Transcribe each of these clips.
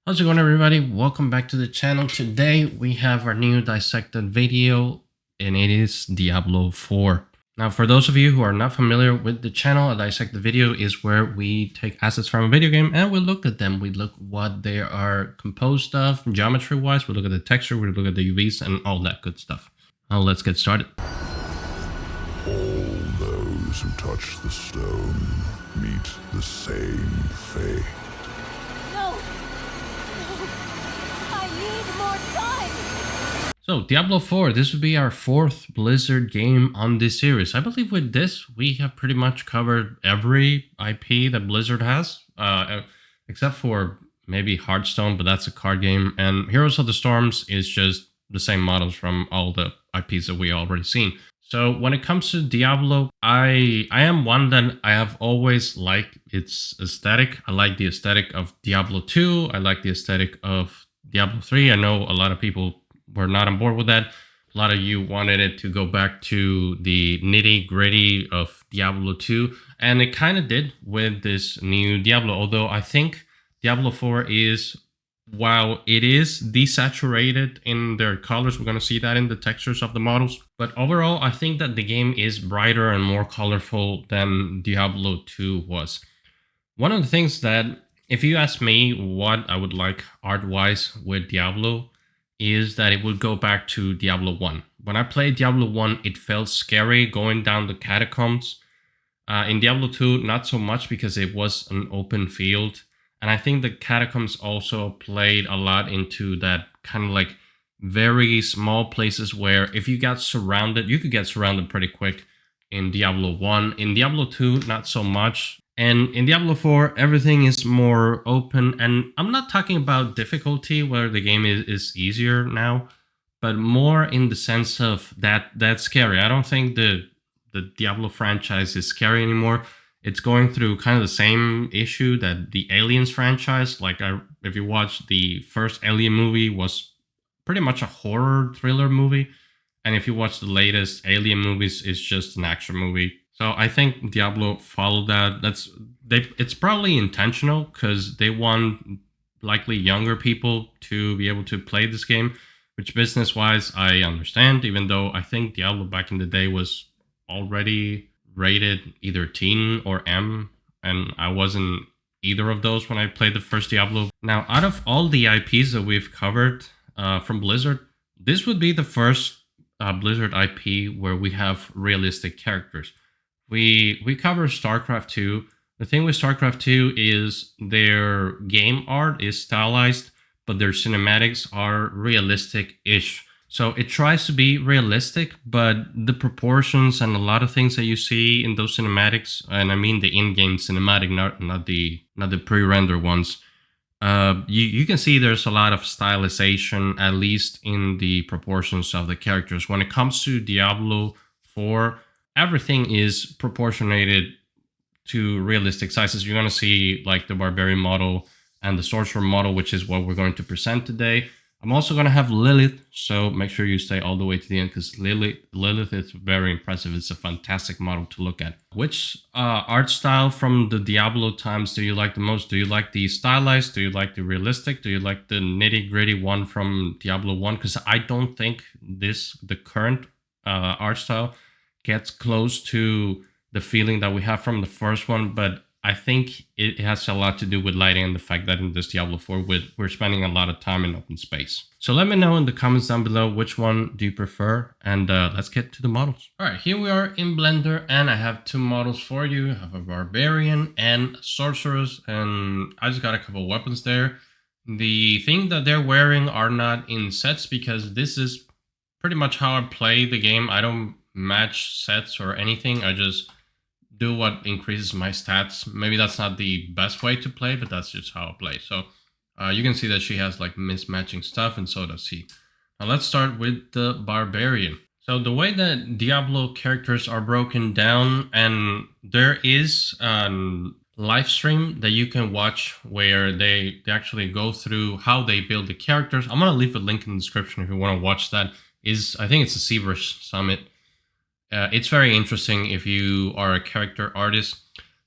How's it going, everybody? Welcome back to the channel. Today we have our new Dissected video, and it is Diablo 4. Now, for those of you who are not familiar with the channel, a Dissected video is where we take assets from a video game and we look at them. We look what they are composed of, geometry-wise. We look at the texture, we look at the UVs, and all that good stuff. Now, let's get started. All those who touch the stone meet the same fate. So, Diablo 4, this would be our fourth Blizzard game on this series. I believe with this, we have pretty much covered every IP that Blizzard has, except for maybe Hearthstone, but that's a card game. And Heroes of the Storms is just the same models from all the IPs that we already seen. So when it comes to Diablo, I am one that I have always liked its aesthetic. I like the aesthetic of Diablo 2. I like the aesthetic of Diablo 3. I know a lot of people were not on board with that. A lot of you wanted it to go back to the nitty gritty of Diablo 2, and it kind of did with this new Diablo. Although I think Diablo 4 is, while it is desaturated in their colors, we're going to see that in the textures of the models. But overall, I think that the game is brighter and more colorful than Diablo 2 was. One of the things that, if you ask me what I would like art-wise with Diablo, is that it would go back to Diablo 1. When I played Diablo 1, it felt scary going down the catacombs. In Diablo 2, not so much because it was an open field. And I think the catacombs also played a lot into that kind of like very small places where if you got surrounded, you could get surrounded pretty quick in Diablo 1. In Diablo 2, not so much. And in Diablo 4, everything is more open. And I'm not talking about difficulty where the game is easier now, but more in the sense of that's scary. I don't think the Diablo franchise is scary anymore. It's going through kind of the same issue that the Aliens franchise, like if you watch the first Alien movie, was pretty much a horror thriller movie. And if you watch the latest Alien movies, it's just an action movie. So I think Diablo followed that. It's probably intentional because they want likely younger people to be able to play this game, which business-wise I understand, even though I think Diablo back in the day was already rated either teen or M, and I wasn't either of those when I played the first Diablo. Now, out of all the IPs that we've covered from Blizzard, this would be the first Blizzard IP where we have realistic characters. We cover StarCraft 2. The thing with StarCraft 2 is their game art is stylized, but their cinematics are realistic-ish. So it tries to be realistic, but the proportions and a lot of things that you see in those cinematics, and I mean the in-game cinematic, not the pre-render ones, you can see there's a lot of stylization, at least in the proportions of the characters. When it comes to Diablo 4, everything is proportionated to realistic sizes. You're going to see like the Barbarian model and the Sorcerer model, which is what we're going to present today. I'm also going to have Lilith, so make sure you stay all the way to the end because Lilith is very impressive. It's a fantastic model to look at. Which art style from the Diablo times do you like the most? Do you like the stylized? Do you like the realistic? Do you like the nitty-gritty one from Diablo 1? Because I don't think the current art style gets close to the feeling that we have from the first one, but I think it has a lot to do with lighting and the fact that in this Diablo 4 we're spending a lot of time in open space. So let me know in the comments down below which one do you prefer, and let's get to the models. All right, here we are in Blender, and I have two models for you. I have a Barbarian and Sorceress, and I just got a couple weapons there. The thing that they're wearing are not in sets because this is pretty much how I play the game. I don't match sets or anything. I just do what increases my stats. Maybe that's not the best way to play, but that's just how I play. So you can see that she has like mismatching stuff, and so does he. Now let's start with the Barbarian. So the way that Diablo characters are broken down, and there is a live stream that you can watch where they actually go through how they build the characters. I'm gonna leave a link in the description if you want to watch that. I think it's a Zbrush summit. It's very interesting if you are a character artist.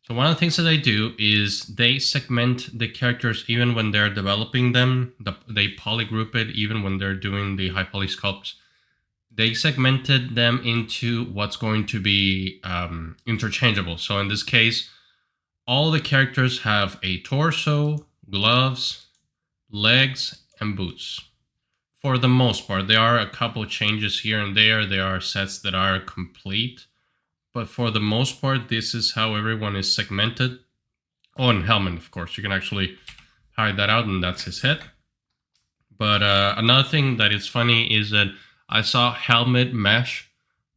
So one of the things that they do is they segment the characters even when they're developing them. They polygroup it even when they're doing the high poly sculpts. They segmented them into what's going to be interchangeable. So in this case, all the characters have a torso, gloves, legs, and boots. For the most part, there are a couple changes here and there. There are sets that are complete. But for the most part, this is how everyone is segmented. Oh, and helmet, of course. You can actually hide that out, and that's his head. But another thing that is funny is that I saw helmet mesh,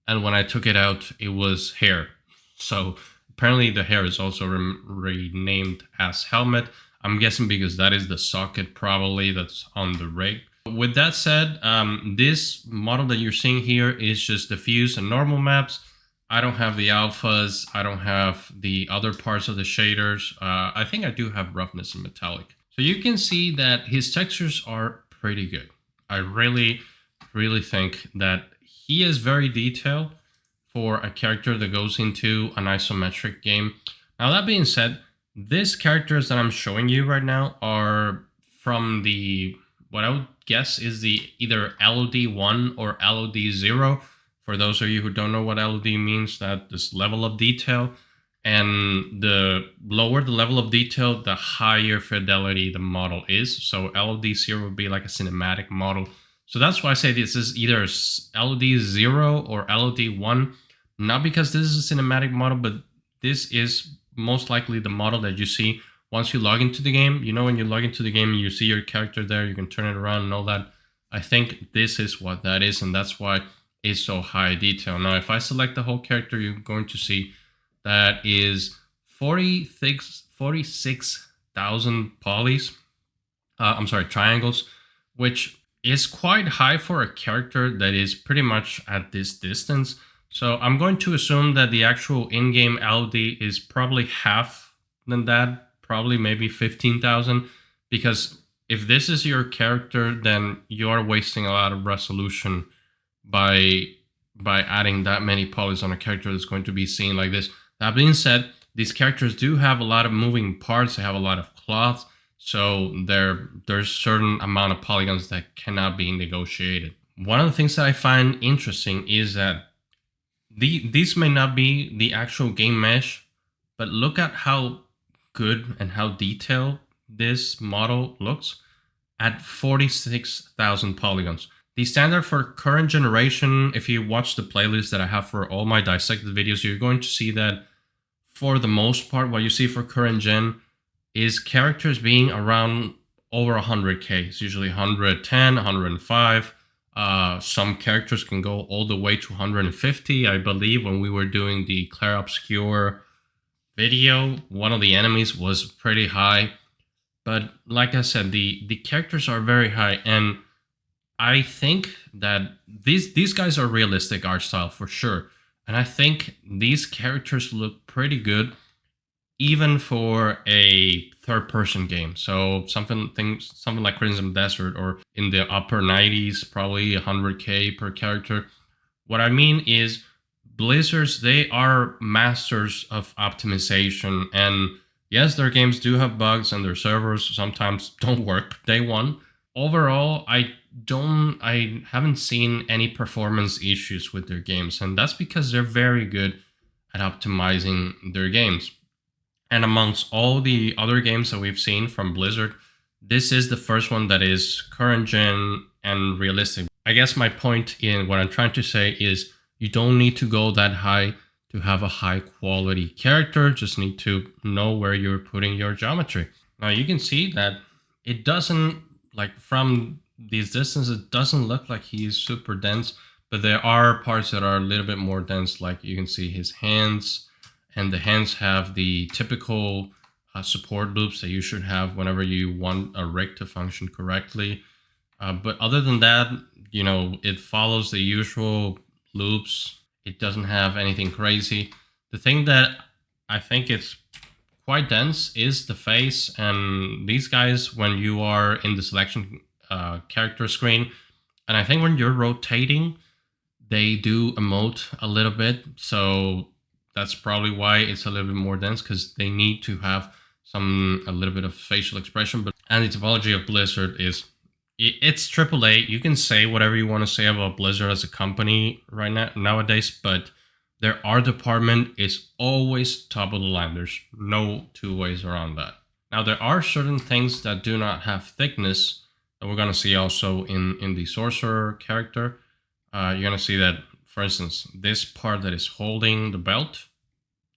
and when I took it out, it was hair. So apparently the hair is also renamed as helmet. I'm guessing because that is the socket probably that's on the rig. With that said, this model that you're seeing here is just diffuse and normal maps. I don't have the alphas. I don't have the other parts of the shaders. I think I do have roughness and metallic. So you can see that his textures are pretty good. I really think that he is very detailed for a character that goes into an isometric game. Now that being said, these characters that I'm showing you right now are from the, what I would guess is the either LOD1 or LOD0. For those of you who don't know what LOD means, that this level of detail, and the lower the level of detail, the higher fidelity the model is. So LOD0 would be like a cinematic model. So that's why I say this is either LOD0 or LOD1, not because this is a cinematic model, but this is most likely the model that you see once you log into the game. You know, when you log into the game, you see your character there, you can turn it around and all that. I think this is what that is, and that's why it's so high detail. Now, if I select the whole character, you're going to see that is 46,000 polys. Triangles, which is quite high for a character that is pretty much at this distance. So I'm going to assume that the actual in-game LD is probably half than that, probably maybe 15,000, because if this is your character, then you are wasting a lot of resolution by adding that many polys on a character that's going to be seen like this. That being said, these characters do have a lot of moving parts. They have a lot of cloth, so there's certain amount of polygons that cannot be negotiated. One of the things that I find interesting is that these may not be the actual game mesh, but look at how good and how detailed this model looks at 46,000 polygons. The standard for current generation, if you watch the playlist that I have for all my dissected videos, you're going to see that for the most part, what you see for current gen is characters being around over 100k. It's usually 110, 105. Some characters can go all the way to 150. I believe when we were doing the Clair Obscure video, one of the enemies was pretty high. But like I said, the characters are very high, and I think that these guys are realistic art style for sure. And I think these characters look pretty good even for a third-person game. So something like Crimson Desert, or in the upper 90s, probably 100k per character. What I mean is Blizzards, they are masters of optimization, and yes, their games do have bugs and their servers sometimes don't work day one. Overall, I haven't seen any performance issues with their games, and that's because they're very good at optimizing their games. And amongst all the other games that we've seen from Blizzard, this is the first one that is current gen and realistic. I guess my point in what I'm trying to say is you don't need to go that high to have a high quality character, just need to know where you're putting your geometry. Now you can see that it doesn't, like from these distances, it doesn't look like he's super dense, but there are parts that are a little bit more dense, like you can see his hands, and the hands have the typical support loops that you should have whenever you want a rig to function correctly. But other than that, you know, it follows the usual loops. It doesn't have anything crazy. The thing that I think it's quite dense is the face, and these guys, when you are in the selection character screen, and I think when you're rotating, they do emote a little bit. So That's probably why it's a little bit more dense, because they need to have a little bit of facial expression. But and the topology of Blizzard is it's AAA. You can say whatever you want to say about Blizzard as a company right now nowadays, but their art department is always top of the line. There's no two ways around that. Now, there are certain things that do not have thickness that we're going to see also in the Sorcerer character. You're going to see that, for instance, this part that is holding the belt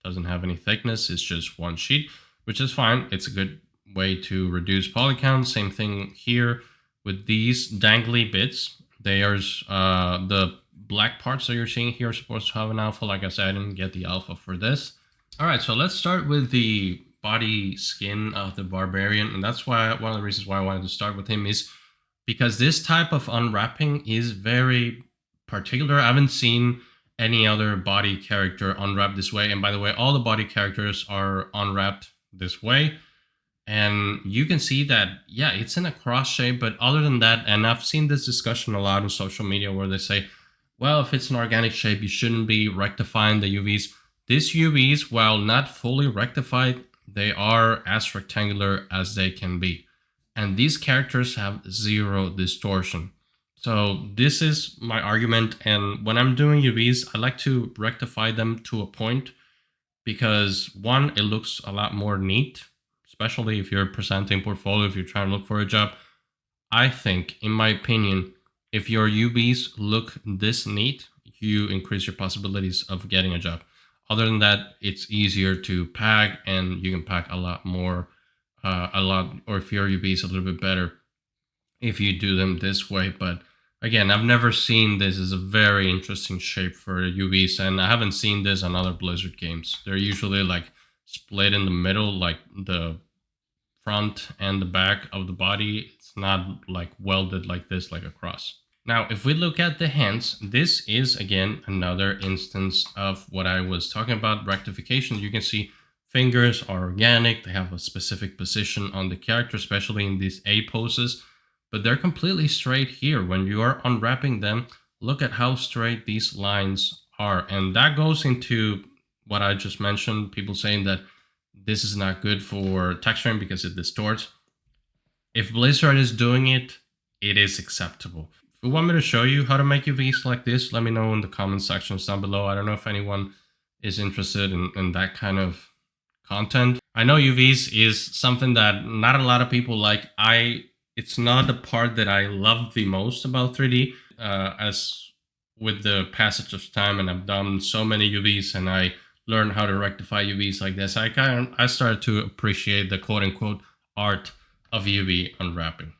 doesn't have any thickness. It's just one sheet, which is fine. It's a good way to reduce poly count. Same thing here with these dangly bits. There's the black parts that you're seeing here are supposed to have an alpha. Like I said, I didn't get the alpha for this. All right, so let's start with the body skin of the Barbarian. And that's why one of the reasons why I wanted to start with him is because this type of unwrapping is very particular. I haven't seen any other body character unwrapped this way. And by the way, all the body characters are unwrapped this way. And you can see that, yeah, it's in a cross shape. But other than that, and I've seen this discussion a lot on social media where they say, well, if it's an organic shape, you shouldn't be rectifying the UVs. These UVs, while not fully rectified, they are as rectangular as they can be. And these characters have zero distortion. So this is my argument. And when I'm doing UVs, I like to rectify them to a point because one, it looks a lot more neat, especially if you're presenting portfolio, if you're trying to look for a job. I think, in my opinion, if your UVs look this neat, you increase your possibilities of getting a job. Other than that, it's easier to pack, and you can pack a lot more, or if your UV is a little bit better if you do them this way. But again, I've never seen this as a very interesting shape for UVs, and I haven't seen this on other Blizzard games. They're usually like split in the middle, like the front and the back of the body. It's not like welded like this, like across. Now, if we look at the hands, this is again another instance of what I was talking about, rectification. You can see fingers are organic. They have a specific position on the character, especially in these A poses, but they're completely straight here. When you are unwrapping them, look at how straight these lines are. And that goes into what I just mentioned, people saying that this is not good for texturing because it distorts. If Blizzard is doing it, it is acceptable. If you want me to show you how to make UVs like this, let me know in the comment sections down below. I don't know if anyone is interested in that kind of content. I know UVs is something that not a lot of people like. It's not the part that I love the most about 3D. As with the passage of time, and I've done so many UVs, and I learned how to rectify UVs like this, I started to appreciate the quote-unquote art of UV unwrapping.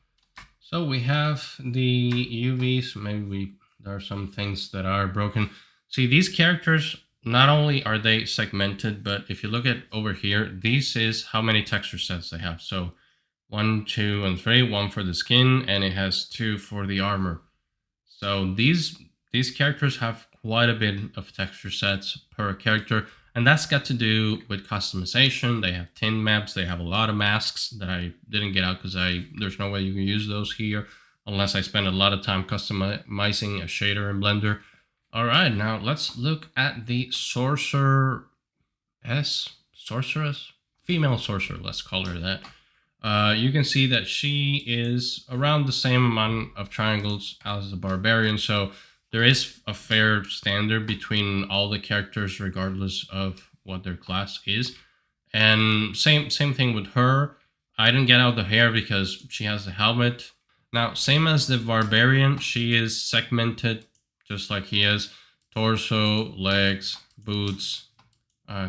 So we have the UVs. Maybe there are some things that are broken. See, these characters, not only are they segmented, but if you look at over here, this is how many texture sets they have. So 1, 2, and 3, 1 for the skin, and it has 2 for the armor. So these characters have quite a bit of texture sets per character, and that's got to do with customization. They have 10 maps. They have a lot of masks that I didn't get out because there's no way you can use those here unless I spend a lot of time customizing a shader in Blender. All right, now let's look at the Sorceress, female sorcerer, let's call her that. You can see that she is around the same amount of triangles as the Barbarian, so there is a fair standard between all the characters regardless of what their class is. And same thing with her. I didn't get out the hair because she has the helmet. Now, same as the Barbarian, she is segmented just like he is. Torso, legs, boots,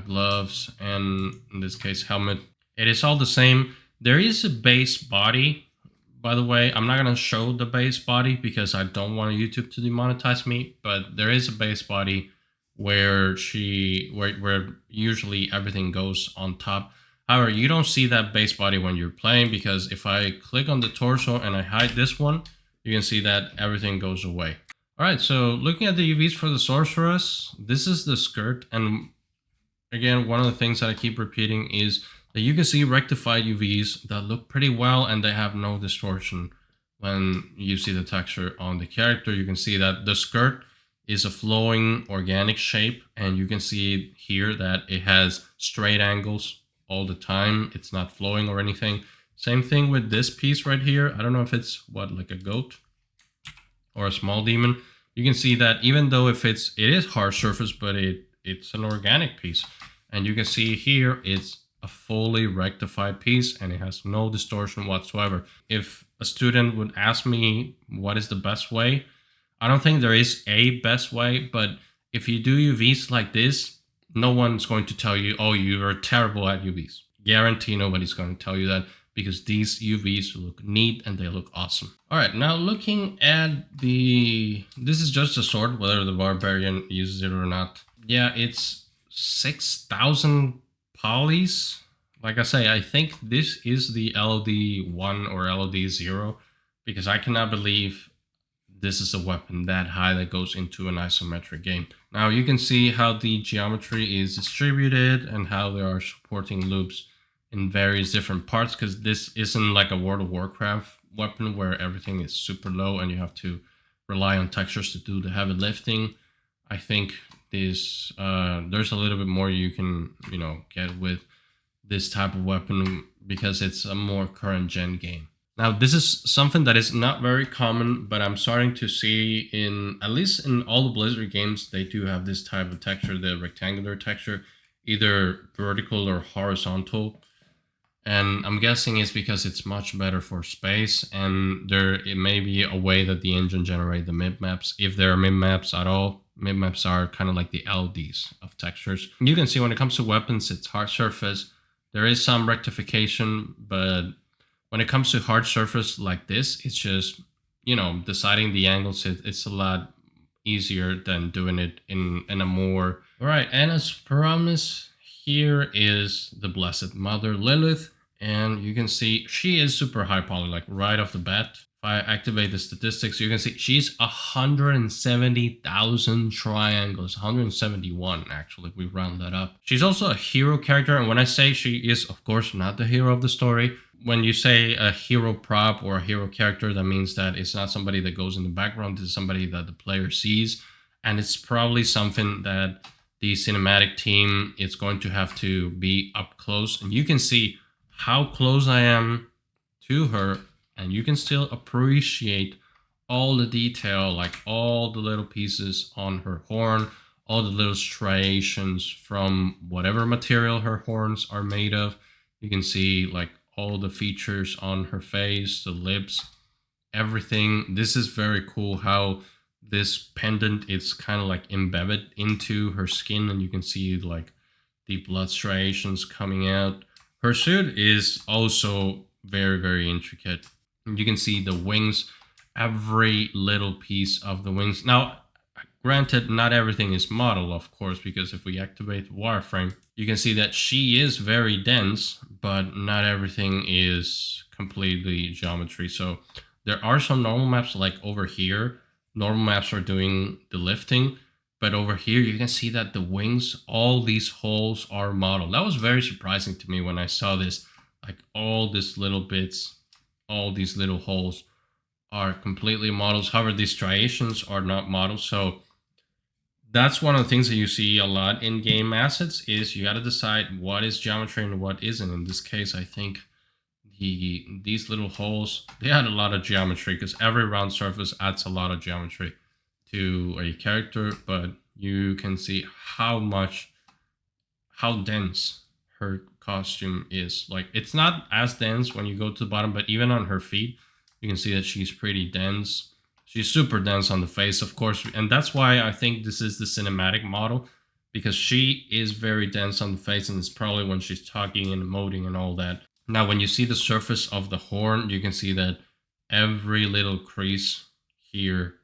gloves, and in this case, helmet. It is all the same. There is a base body. By the way, I'm not going to show the base body because I don't want YouTube to demonetize me, but there is a base body where where usually everything goes on top. However, you don't see that base body when you're playing, because if I click on the torso and I hide this one, you can see that everything goes away. All right, so looking at the UVs for the Sorceress, this is the skirt. And again, one of the things that I keep repeating is that you can see rectified UVs that look pretty well and they have no distortion. When you see the texture on the character, you can see that the skirt is a flowing organic shape, and you can see here that it has straight angles all the time. It's not flowing or anything. Same thing with this piece right here. I don't know if it's like a goat or a small demon. You can see that even though it is hard surface, but it's an organic piece. And you can see here it's a fully rectified piece and it has no distortion whatsoever. If a student would ask me what is the best way, I don't think there is a best way, but if you do UVs like this, no one's going to tell you, oh, you are terrible at UVs. Guarantee nobody's going to tell you that, because these UVs look neat and they look awesome. All right, now looking at this is just a sword, whether the Barbarian uses it or not. Yeah, it's 6,000 polys. Like I say, I think this is the LOD 1 or LOD 0, because I cannot believe this is a weapon that high that goes into an isometric game. Now you can see how the geometry is distributed and how there are supporting loops in various different parts, because this isn't like a World of Warcraft weapon where everything is super low and you have to rely on textures to do the heavy lifting. I think there's a little bit more you can get with this type of weapon because it's a more current gen game. Now, this is something that is not very common, but I'm starting to see at least in all the Blizzard games, they do have this type of texture, the rectangular texture, either vertical or horizontal. And I'm guessing it's because it's much better for space, and it may be a way that the engine generate the mip maps, if there are mip maps at all. Mip maps are kind of like the LDs of textures. You can see when it comes to weapons, it's hard surface. There is some rectification, but when it comes to hard surface like this, it's just, deciding the angles, it's a lot easier than doing it in a more... All right, and as promised, here is the Blessed Mother Lilith, and you can see she is super high poly, like right off the bat. If I activate the statistics, you can see she's 170,000 triangles, 171 actually, if we round that up. She's also a hero character, and when I say she is, of course, not the hero of the story, when you say a hero prop or a hero character, that means that it's not somebody that goes in the background, it's somebody that the player sees, and it's probably something that the cinematic team is going to have to be up close, and you can see how close I am to her, and you can still appreciate all the detail, like all the little pieces on her horn, all the little striations from whatever material her horns are made of. You can see like all the features on her face, the lips, everything. This is very cool how this pendant is kind of like embedded into her skin, and you can see like the blood striations coming out. Her suit is also very, very intricate. You can see the wings, every little piece of the wings. Now, granted, not everything is model, of course, because if we activate wireframe, you can see that she is very dense, but not everything is completely geometry. So there are some normal maps, like over here, normal maps are doing the lifting, but over here you can see that the wings, all these holes are modeled. That was very surprising to me when I saw this, like all these little bits, all these little holes are completely models. However, these striations are not models. So that's one of the things that you see a lot in game assets, is you got to decide what is geometry and what isn't. In this case, I think these little holes, they add a lot of geometry, because every round surface adds a lot of geometry to a character, but you can see how dense her costume is. Like, it's not as dense when you go to the bottom, but even on her feet, you can see that she's pretty dense. She's super dense on the face, of course, and that's why I think this is the cinematic model, because she is very dense on the face, and it's probably when she's talking and emoting and all that. Now, when you see the surface of the horn, you can see that every little crease here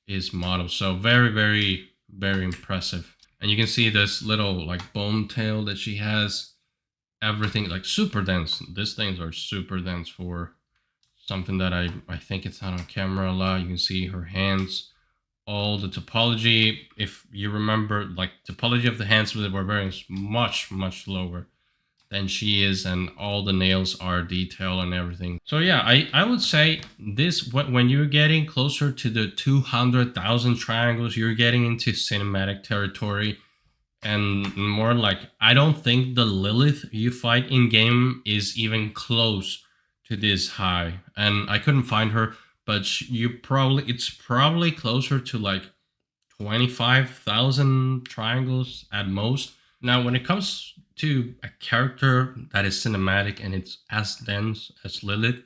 is modeled. So very, very, very impressive. And you can see this little like bone tail that she has. Everything like super dense. These things are super dense for something that I think it's not on camera a lot. You can see her hands, all the topology. If you remember, like topology of the hands with the Barbarian is much, much lower than she is, and all the nails are detailed and everything. So yeah, I would say this, when you're getting closer to the 200,000 triangles, you're getting into cinematic territory. And more like, I don't think the Lilith you fight in game is even close to this high. And I couldn't find her, but it's probably closer to like 25,000 triangles at most. Now, when it comes to a character that is cinematic and it's as dense as Lilith,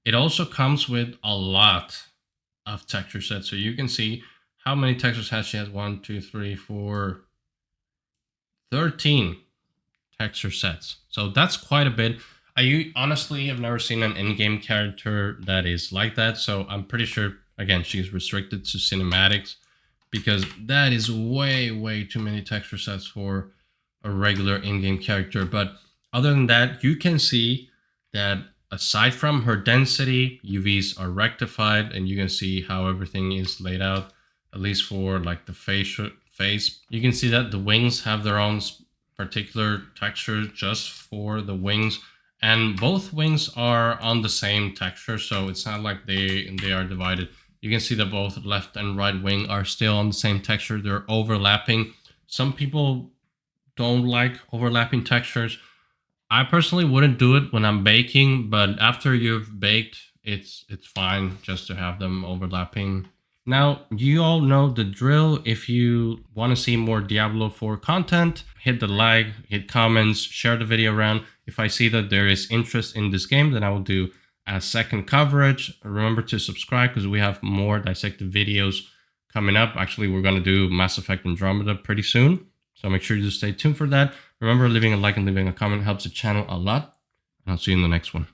it also comes with a lot of texture sets. So you can see how many texture sets she has. 1, 2, 3, 4, 13 texture sets. So that's quite a bit. I honestly have never seen an in-game character that is like that. So I'm pretty sure, again, she's restricted to cinematics, because that is way too many texture sets for a regular in-game character. But other than that, you can see that aside from her density, UVs are rectified, and you can see how everything is laid out, at least for like the face. You can see that the wings have their own particular texture just for the wings, and both wings are on the same texture, so it's not like they are divided. You can see that both left and right wing are still on the same texture. They're overlapping. Some people don't like overlapping textures. I personally wouldn't do it when I'm baking, but after you've baked, it's fine just to have them overlapping. Now, you all know the drill. If you want to see more Diablo 4 content, hit the like, hit comments, share the video around. If I see that there is interest in this game, then I will do a second coverage. Remember to subscribe, because we have more Dissected videos coming up. Actually, we're going to do Mass Effect Andromeda pretty soon, so make sure to stay tuned for that. Remember, leaving a like and leaving a comment helps the channel a lot, and I'll see you in the next one.